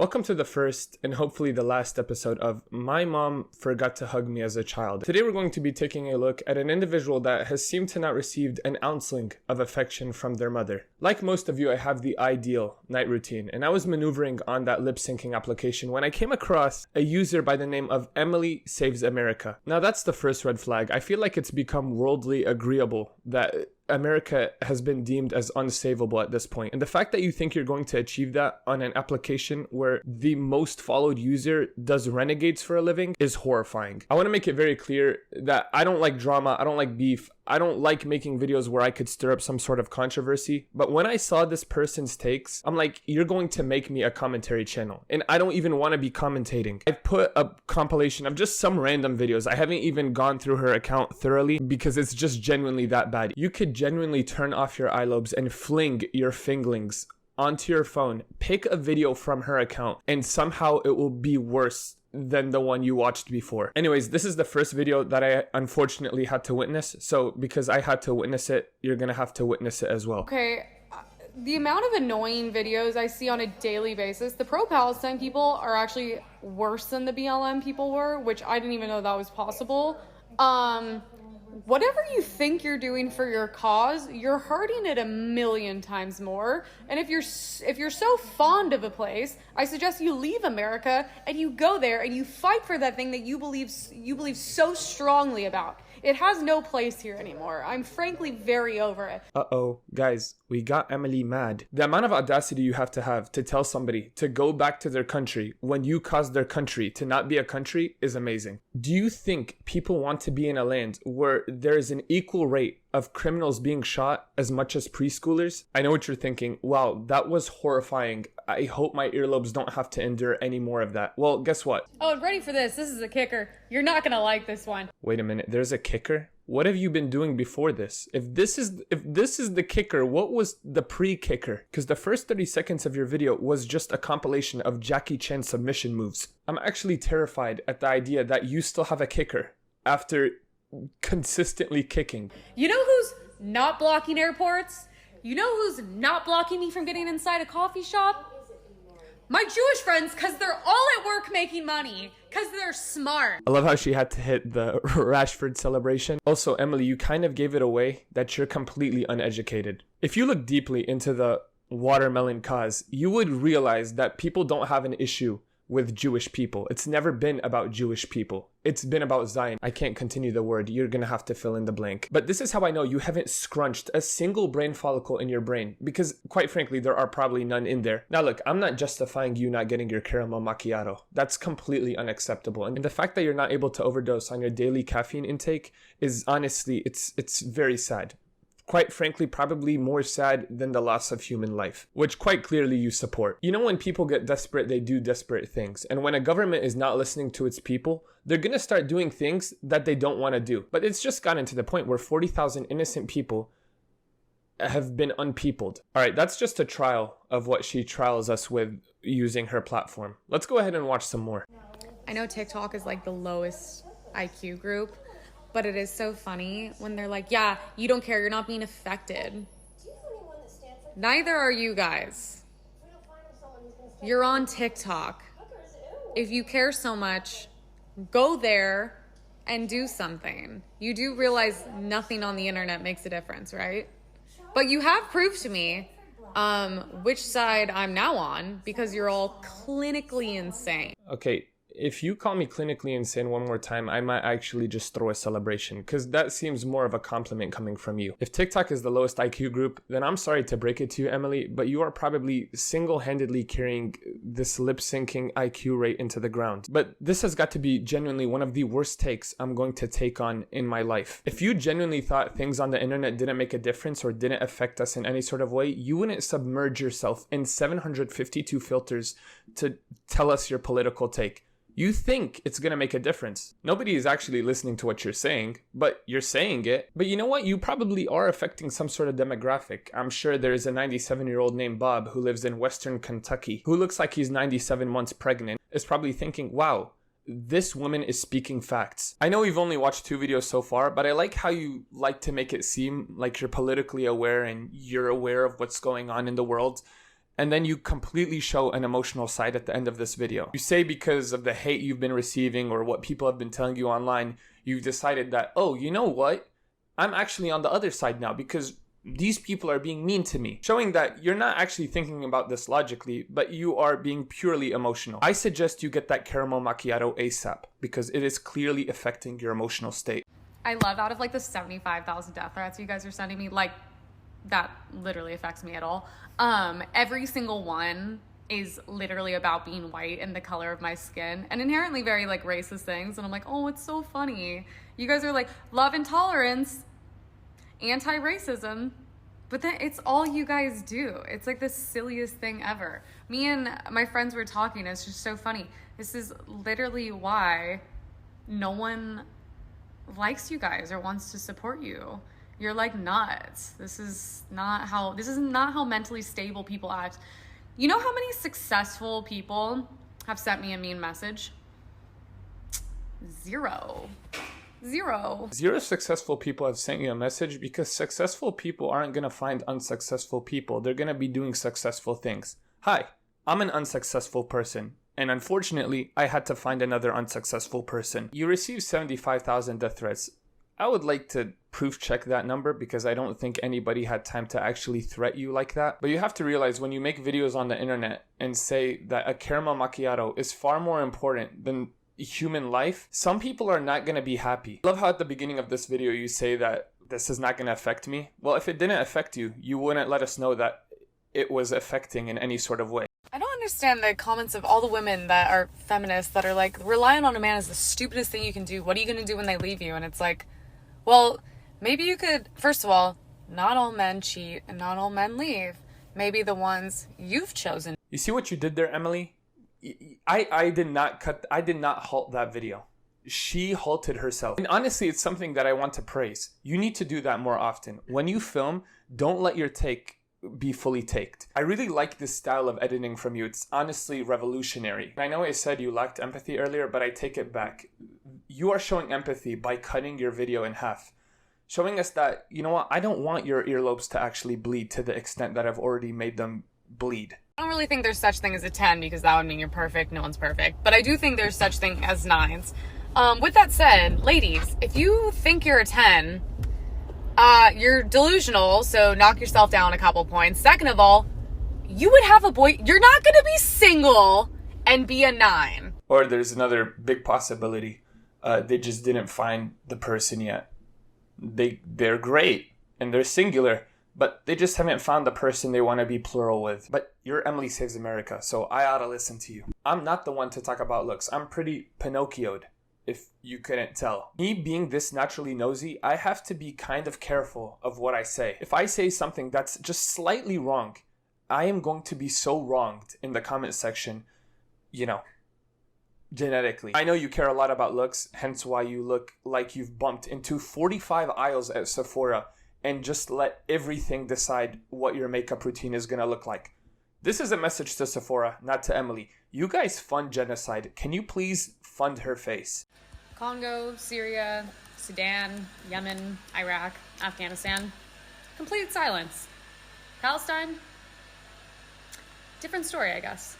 Welcome to the first and hopefully the last episode of My Mom Forgot to Hug Me as a Child. Today we're going to be taking a look at an individual that has seemed to not received an ounceling of affection from their mother. Like most of you, I have the ideal night routine, and I was maneuvering on that lip syncing application when I came across a user by the name of Emily Saves America. Now that's the first red flag. I feel like it's become worldly agreeable that America has been deemed as unsavable at this point. And the fact that you think you're going to achieve that on an application where the most followed user does renegades for a living is horrifying. I want to make it very clear that I don't like drama, I don't like beef, I don't like making videos where I could stir up some sort of controversy. But when I saw this person's takes, I'm like, you're going to make me a commentary channel. And I don't even want to be commentating. I've put a compilation of just some random videos. I haven't even gone through her account thoroughly because it's just genuinely that bad. You could genuinely turn off your eye lobes and fling your fingerlings onto your phone, pick a video from her account, and somehow it will be worse than the one you watched before. Anyways, this is the first video that I unfortunately had to witness. So because I had to witness it, you're gonna have to witness it as well. Okay, the amount of annoying videos I see on a daily basis, the pro-Palestine people are actually worse than the BLM people were, which I didn't even know that was possible. Whatever you think you're doing for your cause, you're hurting it a million times more. And if you're so fond of a place, I suggest you leave America and you go there and you fight for that thing that you believe so strongly about. It has no place here anymore. I'm frankly very over it. Uh-oh, guys, we got Emily mad. The amount of audacity you have to tell somebody to go back to their country when you caused their country to not be a country is amazing. Do you think people want to be in a land where there is an equal rate of criminals being shot as much as preschoolers? I know what you're thinking. Wow, that was horrifying. I hope my earlobes don't have to endure any more of that. Well, guess what? Oh, and ready for this. This is the kicker. You're not gonna like this one. Wait a minute, there's a kicker? What have you been doing before this? If this is the kicker, what was the pre-kicker? Because the first 30 seconds of your video was just a compilation of Jackie Chan submission moves. I'm actually terrified at the idea that you still have a kicker after consistently kicking. You know who's not blocking airports? You know who's not blocking me from getting inside a coffee shop? My Jewish friends, because they're all at work making money, because they're smart. I love how she had to hit the Rashford celebration. Also, Emily, you kind of gave it away that you're completely uneducated. If you look deeply into the watermelon cause, you would realize that people don't have an issue with Jewish people. It's never been about Jewish people. It's been about Zion. I can't continue the word. You're gonna have to fill in the blank. But this is how I know you haven't scrunched a single brain follicle in your brain, because quite frankly, there are probably none in there. Now look, I'm not justifying you not getting your caramel macchiato. That's completely unacceptable. And the fact that you're not able to overdose on your daily caffeine intake is honestly, it's very sad. Quite frankly, probably more sad than the loss of human life, which quite clearly you support. You know, when people get desperate, they do desperate things. And when a government is not listening to its people, they're going to start doing things that they don't want to do. But it's just gotten to the point where 40,000 innocent people have been unpeopled. All right, that's just a trial of what she trials us with using her platform. Let's go ahead and watch some more. I know TikTok is like the lowest IQ group, but it is so funny when they're like, yeah, you don't care, you're not being affected. Neither are you guys. You're on TikTok. If you care so much, go there and do something. You do realize nothing on the internet makes a difference, right? But you have proved to me which side I'm now on, because you're all clinically insane. Okay. If you call me clinically insane one more time, I might actually just throw a celebration, because that seems more of a compliment coming from you. If TikTok is the lowest IQ group, then I'm sorry to break it to you, Emily, but you are probably single-handedly carrying this lip-syncing IQ rate into the ground. But this has got to be genuinely one of the worst takes I'm going to take on in my life. If you genuinely thought things on the internet didn't make a difference or didn't affect us in any sort of way, you wouldn't submerge yourself in 752 filters to tell us your political take. You think it's going to make a difference. Nobody is actually listening to what you're saying, but you're saying it. But you know what? You probably are affecting some sort of demographic. I'm sure there is a 97-year-old named Bob who lives in Western Kentucky who looks like he's 97 months pregnant, is probably thinking, wow, this woman is speaking facts. I know we've only watched 2 videos so far, but I like how you like to make it seem like you're politically aware and you're aware of what's going on in the world. and then you completely show an emotional side at the end of this video. You say because of the hate you've been receiving or what people have been telling you online, you've decided that, oh, you know what? I'm actually on the other side now because these people are being mean to me. Showing that you're not actually thinking about this logically, but you are being purely emotional. I suggest you get that caramel macchiato ASAP because it is clearly affecting your emotional state. I love out of like the 75,000 death threats you guys are sending me, like that literally affects me at all. Every single one is literally about being white and the color of my skin and inherently very like racist things. And I'm like, oh, it's so funny. You guys are like love and tolerance, anti-racism, but then it's all you guys do. It's like the silliest thing ever. Me and my friends were talking. It's just so funny. This is literally why no one likes you guys or wants to support you. You're like nuts. This is not how mentally stable people act. You know how many successful people have sent me a mean message? Zero successful people have sent you a message because successful people aren't going to find unsuccessful people. They're going to be doing successful things. Hi, I'm an unsuccessful person. And unfortunately, I had to find another unsuccessful person. You received 75,000 death threats. I would like to proof check that number because I don't think anybody had time to actually threat you like that. But you have to realize when you make videos on the internet and say that a caramel macchiato is far more important than human life, some people are not going to be happy. I love how at the beginning of this video you say that this is not going to affect me. Well, if it didn't affect you, you wouldn't let us know that it was affecting in any sort of way. I don't understand the comments of all the women that are feminists that are like, relying on a man is the stupidest thing you can do. What are you going to do when they leave you? And it's like, well, maybe you could, first of all, not all men cheat and not all men leave. Maybe the ones you've chosen. You see what you did there, Emily? I did not halt that video. She halted herself. And honestly, it's something that I want to praise. You need to do that more often. When you film, don't let your take be fully taked. I really like this style of editing from you. It's honestly revolutionary. I know I said you lacked empathy earlier, but I take it back. You are showing empathy by cutting your video in half. Showing us that, you know what, I don't want your earlobes to actually bleed to the extent that I've already made them bleed. I don't really think there's such thing as a 10 because that would mean you're perfect. No one's perfect. But I do think there's such thing as 9s. With that said, ladies, if you think you're a 10, you're delusional, so knock yourself down a couple points. Second of all, you would have a boy. You're not going to be single and be a 9. Or there's another big possibility. They just didn't find the person yet. They're great and they're singular, but they just haven't found the person they want to be plural with. But you're Emily Saves America, so I ought to listen to you. I'm not the one to talk about looks. I'm pretty Pinocchio'd, if you couldn't tell. Me being this naturally nosy, I have to be kind of careful of what I say. If I say something that's just slightly wrong, I am going to be so wronged in the comment section, you know, genetically. I know you care a lot about looks, hence why you look like you've bumped into 45 aisles at Sephora and just let everything decide what your makeup routine is gonna look like. This is a message to Sephora, not to Emily. You guys fund genocide. Can you please fund her face? Congo, Syria, Sudan, Yemen, Iraq, Afghanistan. Complete silence. Palestine? Different story, I guess.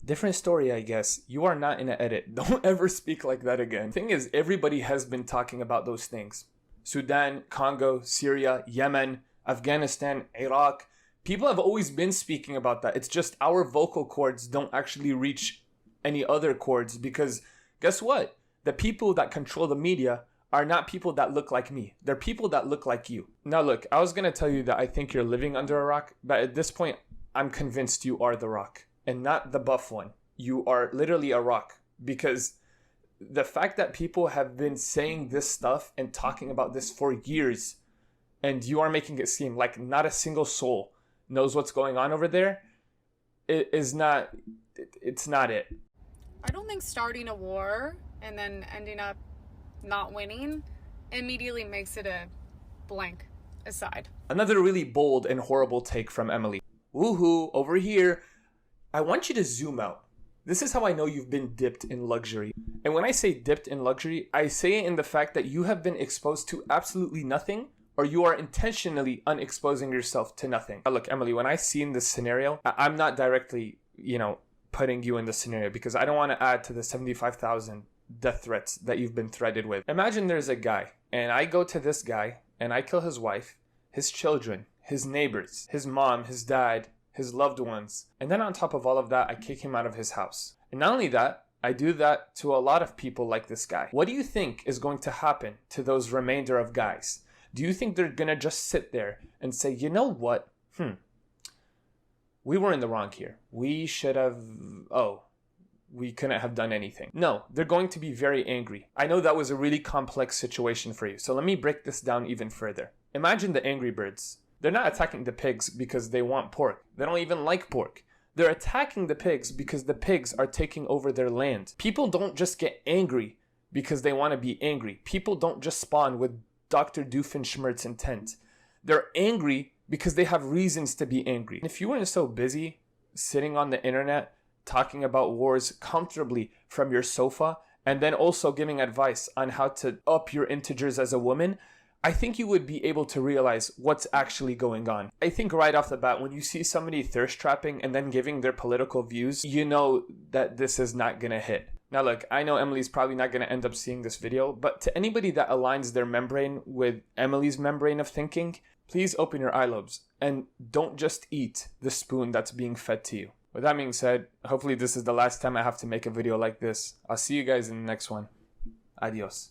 Different story, I guess. You are not in an edit. Don't ever speak like that again. Thing is, everybody has been talking about those things. Sudan, Congo, Syria, Yemen, Afghanistan, Iraq. People have always been speaking about that. It's just our vocal cords don't actually reach any other cords because guess what? The people that control the media are not people that look like me. They're people that look like you. Now look, I was going to tell you that I think you're living under a rock, but at this point, I'm convinced you are the rock. And not the buff one. You are literally a rock. Because the fact that people have been saying this stuff and talking about this for years, and you are making it seem like not a single soul knows what's going on over there, it's not it. I don't think starting a war and then ending up not winning immediately makes it a blank aside. Another really bold and horrible take from Emily. Woohoo, over here. I want you to zoom out. This is how I know you've been dipped in luxury. And when I say dipped in luxury, I say it in the fact that you have been exposed to absolutely nothing or you are intentionally unexposing yourself to nothing. Now, look, Emily, when I seen this scenario, I'm not directly, putting you in the scenario because I don't want to add to the 75,000 death threats that you've been threatened with. Imagine there's a guy, and I go to this guy, and I kill his wife, his children, his neighbors, his mom, his dad, his loved ones. And then on top of all of that, I kick him out of his house. And not only that, I do that to a lot of people like this guy. What do you think is going to happen to those remainder of guys? Do you think they're going to just sit there and say, you know what? We were in the wrong here. We should have, we couldn't have done anything. No, they're going to be very angry. I know that was a really complex situation for you. So let me break this down even further. Imagine the Angry Birds. They're not attacking the pigs because they want pork. They don't even like pork. They're attacking the pigs because the pigs are taking over their land. People don't just get angry because they want to be angry. People don't just spawn with Dr. Doofenshmirtz intent. They're angry because they have reasons to be angry. If you weren't so busy sitting on the internet talking about wars comfortably from your sofa and then also giving advice on how to up your integers as a woman, I think you would be able to realize what's actually going on. I think right off the bat, when you see somebody thirst trapping and then giving their political views, you know that this is not gonna hit. Now look, I know Emily's probably not gonna end up seeing this video, but to anybody that aligns their membrane with Emily's membrane of thinking, please open your eyelobes and don't just eat the spoon that's being fed to you. With that being said, hopefully this is the last time I have to make a video like this. I'll see you guys in the next one. Adios.